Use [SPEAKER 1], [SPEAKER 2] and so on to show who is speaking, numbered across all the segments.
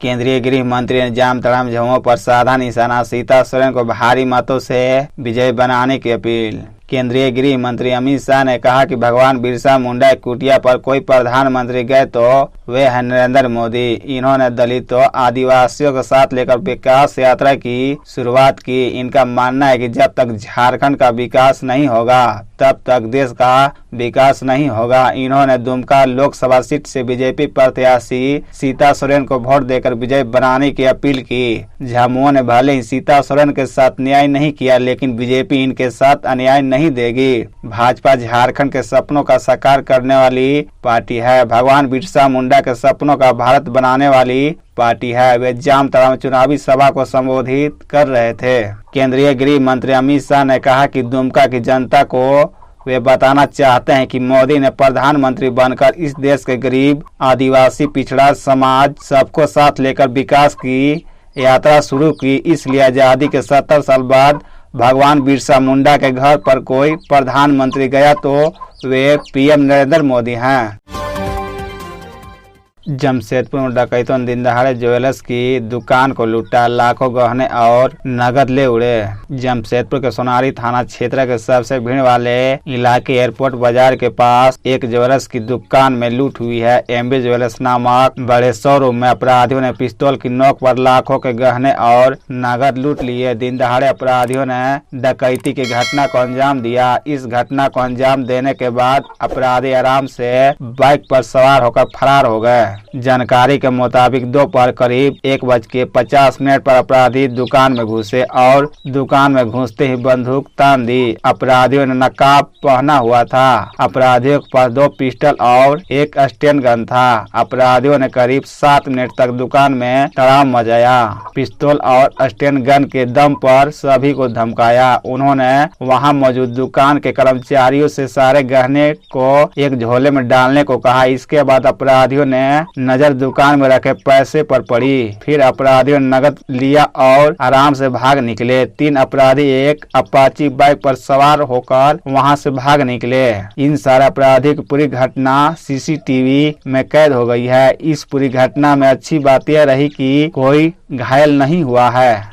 [SPEAKER 1] केंद्रीय गृह मंत्री ने जामताड़ा में झामुमो पर साधा निशाना, सीता सोरेन को भारी मतों से विजयी बनाने की अपील। केंद्रीय गृह मंत्री अमित शाह ने कहा कि भगवान बिरसा मुंडा की कुटिया पर कोई प्रधानमंत्री गए तो वे हैं नरेंद्र मोदी। इन्होंने दलितों आदिवासियों के साथ लेकर विकास यात्रा की शुरुआत की। इनका मानना है कि जब तक झारखंड का विकास नहीं होगा तब तक देश का विकास नहीं होगा। इन्होंने दुमका लोकसभा सीट से बीजेपी प्रत्याशी सीता सोरेन को वोट देकर विजय बनाने की अपील की। झामुमो ने भले ही सीता सोरेन के साथ न्याय नहीं किया, लेकिन बीजेपी इनके साथ अन्याय नहीं देगी। भाजपा झारखंड के सपनों का साकार करने वाली पार्टी है। भगवान बिरसा मुंडा के सपनों का भारत बनाने वाली पार्टी है। वे जामताड़ा में चुनावी सभा को संबोधित कर रहे थे। केंद्रीय गृह मंत्री अमित शाह ने कहा कि दुमका की जनता को वे बताना चाहते हैं कि मोदी ने प्रधानमंत्री बनकर इस देश के गरीब, आदिवासी, पिछड़ा समाज सबको साथ लेकर विकास की यात्रा शुरू की। इसलिए आजादी के 70 साल बाद भगवान बिरसा मुंडा के घर पर कोई प्रधानमंत्री गया तो वे पीएम नरेंद्र मोदी हैं। जमशेदपुर में डकैतों ने दिन दहाड़े ज्वेलर्स की दुकान को लूटा, लाखों गहने और नगद ले उड़े। जमशेदपुर के सोनारी थाना क्षेत्र के सबसे भीड़ वाले इलाके एयरपोर्ट बाजार के पास एक ज्वेलर्स की दुकान में लूट हुई है। एमबी ज्वेलर्स नामक बड़े शोरूम में अपराधियों ने पिस्तौल की नोक पर लाखों के गहने और नगद लूट लिए। दिन दहाड़े अपराधियों ने डकैती की घटना को अंजाम दिया। इस घटना को अंजाम देने के बाद अपराधी आराम से बाइक पर सवार होकर फरार हो गए। जानकारी के मुताबिक दोपहर करीब 1:50 पर अपराधी दुकान में घुसे और दुकान में घुसते ही बंदूक तान दी। अपराधियों ने नकाब पहना हुआ था। अपराधियों के पास 2 पिस्टल और एक स्टेन गन था। अपराधियों ने करीब 7 मिनट तक दुकान में तड़ाम मचाया। पिस्तौल और स्टेन गन के दम पर सभी को धमकाया। उन्होंने वहां मौजूद दुकान के कर्मचारियों से सारे गहने को एक झोले में डालने को कहा। इसके बाद अपराधियों ने नजर दुकान में रखे पैसे पर पड़ी। फिर अपराधियों ने नगद लिया और आराम से भाग निकले। 3 अपराधी एक अपाची बाइक पर सवार होकर वहां से भाग निकले। इन सारे अपराधी की पूरी घटना सीसीटीवी में कैद हो गई है। इस पूरी घटना में अच्छी बात यह रही कि कोई घायल नहीं हुआ है।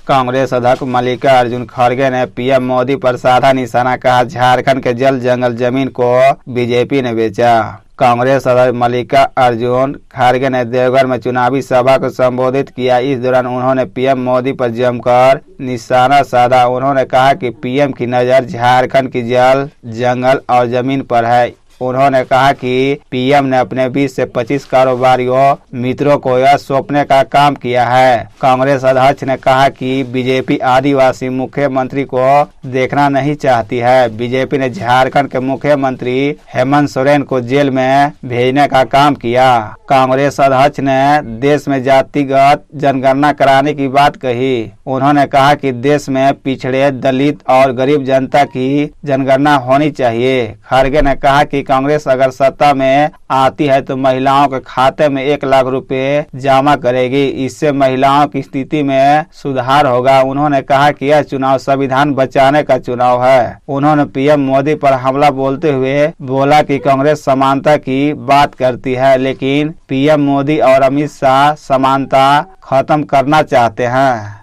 [SPEAKER 1] कांग्रेस अध्यक्ष मल्लिकार्जुन खड़गे ने पीएम मोदी पर साधा निशाना, कहा झारखंड के जल जंगल जमीन को बीजेपी ने बेचा। कांग्रेस अध्यक्ष मल्लिकार्जुन खड़गे ने देवघर में चुनावी सभा को संबोधित किया। इस दौरान उन्होंने पीएम मोदी पर जमकर निशाना साधा। उन्होंने कहा कि पीएम की नजर झारखंड की जल, जंगल और जमीन पर है। उन्होंने कहा कि पीएम ने अपने 20 से 25 कारोबारियों मित्रों को यह सौंपने का काम किया है। कांग्रेस अध्यक्ष ने कहा कि बीजेपी आदिवासी मुख्यमंत्री को देखना नहीं चाहती है। बीजेपी ने झारखंड के मुख्यमंत्री हेमंत सोरेन को जेल में भेजने का काम किया। कांग्रेस अध्यक्ष ने देश में जातिगत जनगणना कराने की बात कही। उन्होंने कहा कि देश में पिछड़े, दलित और गरीब जनता की जनगणना होनी चाहिए। खड़गे ने कहा कि कांग्रेस अगर सत्ता में आती है तो महिलाओं के खाते में 1 लाख रुपए जमा करेगी। इससे महिलाओं की स्थिति में सुधार होगा। उन्होंने कहा कि यह चुनाव संविधान बचाने का चुनाव है। उन्होंने पीएम मोदी पर हमला बोलते हुए बोला कि कांग्रेस समानता की बात करती है, लेकिन पीएम मोदी और अमित शाह समानता खत्म करना चाहते हैं।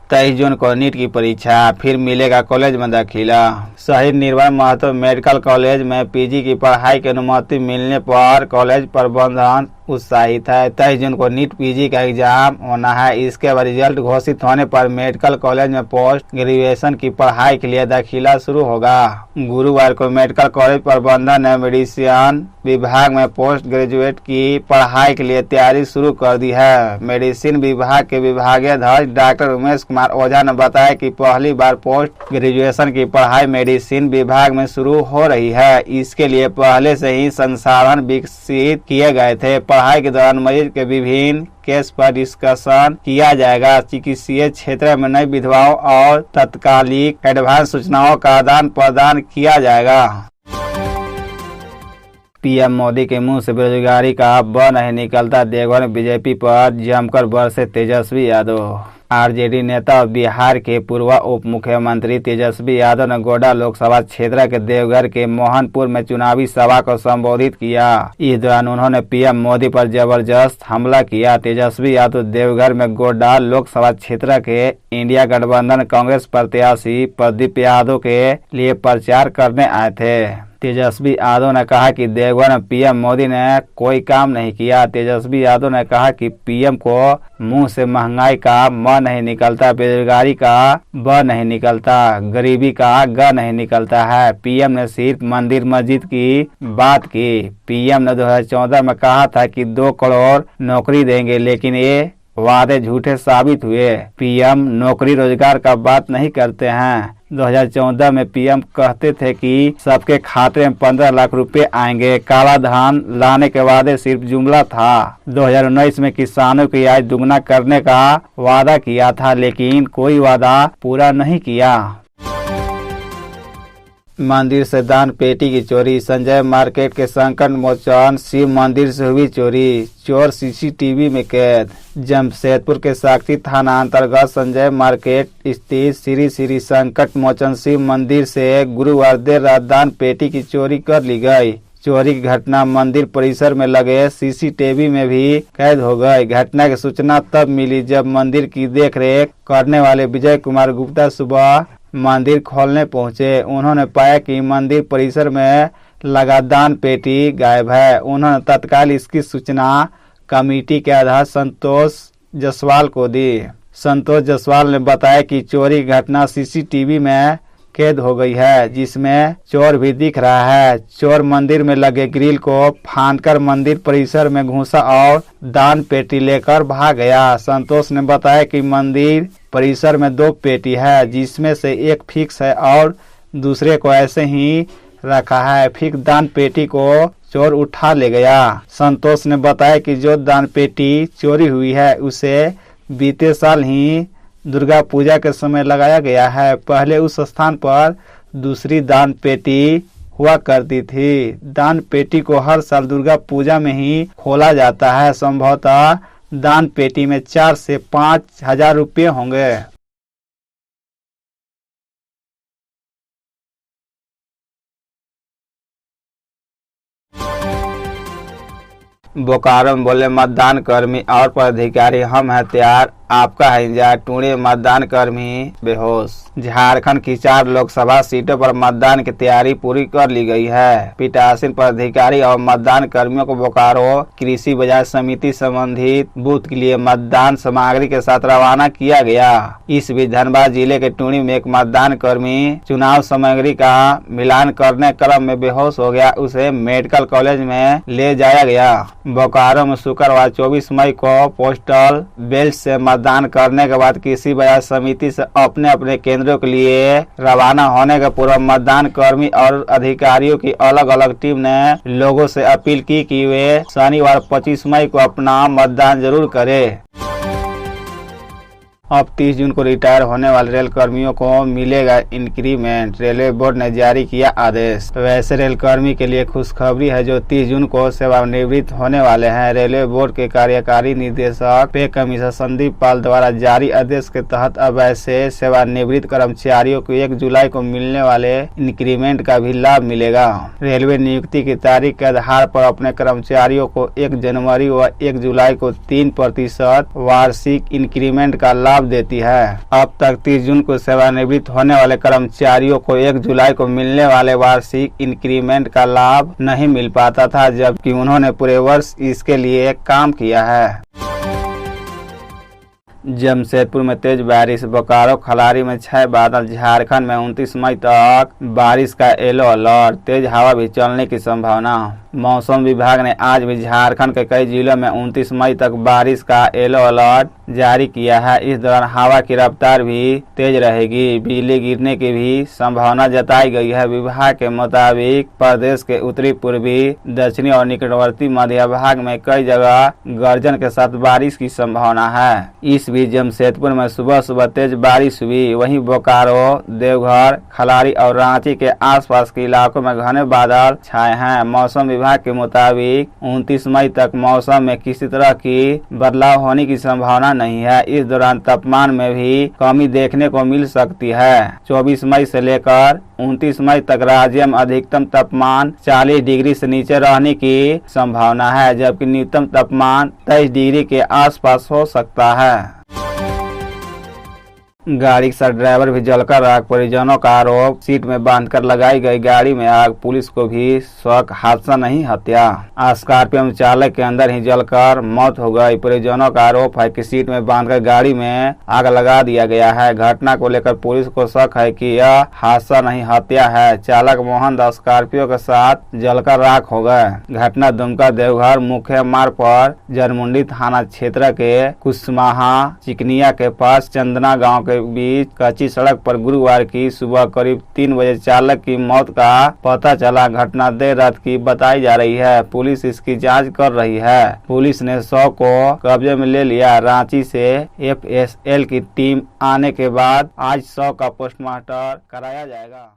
[SPEAKER 1] 23 जून को नीट की परीक्षा, फिर मिलेगा कॉलेज में दाखिला। शहीद निर्भय महतो मेडिकल कॉलेज में पीजी की पढ़ाई की अनुमति मिलने पर कॉलेज प्रबंधन उत्साहित है। 23 जून को नीट पीजी का एग्जाम होना है। इसके बाद रिजल्ट घोषित होने पर मेडिकल कॉलेज में पोस्ट ग्रेजुएशन की पढ़ाई के लिए दाखिला शुरू होगा। गुरुवार को मेडिकल कॉलेज प्रबंधन ने मेडिसिन विभाग में पोस्ट ग्रेजुएट की पढ़ाई के लिए तैयारी शुरू कर दी है। मेडिसिन विभाग के विभागीय अध्यक्ष डॉक्टर उमेश कुमार ओझा ने बताया कि पहली बार पोस्ट ग्रेजुएशन की पढ़ाई मेडिसिन विभाग में शुरू हो रही है। इसके लिए पहले से ही संसाधन विकसित किए गए थे। पढ़ाई के दौरान मरीज के विभिन्न केस पर डिस्कशन किया जाएगा। चिकित्सीय क्षेत्र में नई विधवाओं और तत्कालिक एडवांस सूचनाओं का आदान प्रदान किया जाएगा। पीएम मोदी के मुंह से बेरोजगारी का ब नहीं निकलता, देवघर में बीजेपी पर जमकर बरसे तेजस्वी यादव। आरजेडी नेता और बिहार के पूर्व उप मुख्यमंत्री तेजस्वी यादव ने गोड्डा लोकसभा क्षेत्र के देवघर के मोहनपुर में चुनावी सभा को संबोधित किया। इस दौरान उन्होंने पीएम मोदी पर जबरदस्त हमला किया। तेजस्वी यादव देवघर में गोड्डा लोकसभा क्षेत्र के इंडिया गठबंधन कांग्रेस प्रत्याशी प्रदीप यादव के लिए प्रचार करने आए थे। तेजस्वी यादव ने कहा कि देवघर में पीएम मोदी ने कोई काम नहीं किया। तेजस्वी यादव ने कहा कि पीएम को मुंह से महंगाई का म नहीं निकलता, बेरोजगारी का ब नहीं निकलता, गरीबी का ग नहीं निकलता है। पीएम ने सिर्फ मंदिर मस्जिद की बात की। पीएम ने 2014 में कहा था कि 2 करोड़ नौकरी देंगे, लेकिन ये वादे झूठे साबित हुए। पीएम नौकरी रोजगार का बात नहीं करते हैं। 2014 में पीएम कहते थे कि सबके खाते में 15 लाख रुपए आएंगे। काला धन लाने के वादे सिर्फ जुमला था। 2019 में किसानों की आय दुगना करने का वादा किया था, लेकिन कोई वादा पूरा नहीं किया। मंदिर से दान पेटी की चोरी। संजय मार्केट के संकट मोचन शिव मंदिर से हुई चोरी, चोर सीसीटीवी में कैद। जमशेदपुर के साक्षी थाना अंतर्गत संजय मार्केट स्थित श्री श्री संकट मोचन शिव मंदिर से गुरुवार देर रात दान पेटी की चोरी कर ली गई। चोरी की घटना मंदिर परिसर में लगे सीसीटीवी में भी कैद हो गई। घटना की सूचना तब मिली जब मंदिर की देखरेख करने वाले विजय कुमार गुप्ता सुबह मंदिर खोलने पहुंचे। उन्होंने पाया कि मंदिर परिसर में लगा दान पेटी गायब है। उन्होंने तत्काल इसकी सूचना कमेटी के अध्यक्ष संतोष जायसवाल को दी। संतोष जायसवाल ने बताया कि चोरी की घटना सीसीटीवी में कैद हो गई है, जिसमें चोर भी दिख रहा है। चोर मंदिर में लगे ग्रिल को फांदकर मंदिर परिसर में घुसा और दान पेटी लेकर भाग गया। संतोष ने बताया कि मंदिर परिसर में 2 पेटी है, जिसमें से एक फिक्स है और दूसरे को ऐसे ही रखा है। फिक्स दान पेटी को चोर उठा ले गया। संतोष ने बताया कि जो दान पेटी चोरी हुई है उसे बीते साल ही दुर्गा पूजा के समय लगाया गया है। पहले उस स्थान पर दूसरी दान पेटी हुआ करती थी। दान पेटी को हर साल दुर्गा पूजा में ही खोला जाता है। संभवतः दान पेटी में 4 से 5 हजार रुपये होंगे। बोकारो में बोले मतदान कर्मी और पदाधिकारी, हम हैं तैयार, आपका है इंतजार। टूणे मतदान कर्मी बेहोश। झारखंड की 4 लोकसभा सीटों पर मतदान की तैयारी पूरी कर ली गई है। पीठासीन पदाधिकारी और मतदान कर्मियों को बोकारो कृषि बाजार समिति संबंधित बूथ के लिए मतदान सामग्री के साथ रवाना किया गया। इस बीच धनबाद जिले के टूणी में एक मतदान कर्मी चुनाव सामग्री का मिलान करने क्रम में बेहोश हो गया। उसे मेडिकल कॉलेज में ले जाया गया। बोकारो में शुक्रवार 24 मई को पोस्टल बैलेट से मतदान करने के बाद कृषि बाजार समिति से अपने अपने केंद्रों के लिए रवाना होने के पूर्व मतदान कर्मी और अधिकारियों की अलग अलग टीम ने लोगों से अपील की कि वे शनिवार 25 मई को अपना मतदान जरूर करें। अब 30 जून को रिटायर होने वाले रेल कर्मियों को मिलेगा इंक्रीमेंट। रेलवे बोर्ड ने जारी किया आदेश। वैसे रेल कर्मी के लिए खुशखबरी है जो 30 जून को सेवानिवृत्त होने वाले हैं। रेलवे बोर्ड के कार्यकारी निदेशक पे कमिश्नर संदीप पाल द्वारा जारी आदेश के तहत अब ऐसे सेवानिवृत्त कर्मचारियों को 1 जुलाई को मिलने वाले इंक्रीमेंट का भी लाभ मिलेगा। रेलवे नियुक्ति की तारीख के आधार पर अपने कर्मचारियों को 1 जनवरी व 1 जुलाई को 3% वार्षिक इंक्रीमेंट का लाभ देती है। अब तक 30 जून को सेवानिवृत्त होने वाले कर्मचारियों को 1 जुलाई को मिलने वाले वार्षिक इंक्रीमेंट का लाभ नहीं मिल पाता था, जबकि उन्होंने पूरे वर्ष इसके लिए काम किया है। जमशेदपुर में तेज बारिश। बोकारो खलारी में 6 बादल। झारखंड में 29 मई तक बारिश का येलो अलर्ट। तेज हवा भी चलने की संभावना। मौसम विभाग ने आज भी झारखंड के कई जिलों में 29 मई तक बारिश का येलो अलर्ट जारी किया है। इस दौरान हवा की रफ्तार भी तेज रहेगी। बिजली गिरने की भी संभावना जताई गई है। विभाग के मुताबिक प्रदेश के उत्तरी पूर्वी, दक्षिणी और निकटवर्ती मध्य भाग में कई जगह गर्जन के साथ बारिश की संभावना है। इस बीच जमशेदपुर में सुबह सुबह तेज बारिश हुई। वहीं बोकारो, देवघर, खलारी और रांची के आसपास के इलाकों में घने बादल छाए हैं। मौसम विभाग के मुताबिक 29 मई तक मौसम में किसी तरह की बदलाव होने की संभावना नहीं है। इस दौरान तापमान में भी कमी देखने को मिल सकती है। 24 मई से लेकर 29 मई तक राज्य में अधिकतम तापमान 40 डिग्री से नीचे रहने की संभावना है, जबकि न्यूनतम तापमान 23 डिग्री के आसपास हो सकता है। गाड़ी के साथ ड्राइवर भी जलकर राख, परिजनों का आरोप। सीट में बांधकर लगाई गई गाड़ी में आग, पुलिस को भी शक, हादसा नहीं हत्या। स्कॉर्पियो में चालक के अंदर ही जलकर मौत हो गई। परिजनों का आरोप है कि सीट में बांधकर गाड़ी में आग लगा दिया गया है। घटना को लेकर पुलिस को शक है कि यह हादसा नहीं हत्या है। चालक मोहन दास स्कॉर्पियो के साथ जलकर राख हो गए। घटना दुमका देवघर मुख्य मार्ग पर जरमुंडी थाना क्षेत्र के कुशमाहा चिकनिया के पास चंदना गाँव के बीच कच्ची सड़क पर गुरुवार की सुबह करीब 3 बजे चालक की मौत का पता चला। घटना देर रात की बताई जा रही है। पुलिस इसकी जांच कर रही है। पुलिस ने शव को कब्जे में ले लिया। रांची से FSL की टीम आने के बाद आज शव का पोस्टमार्टम कराया जाएगा।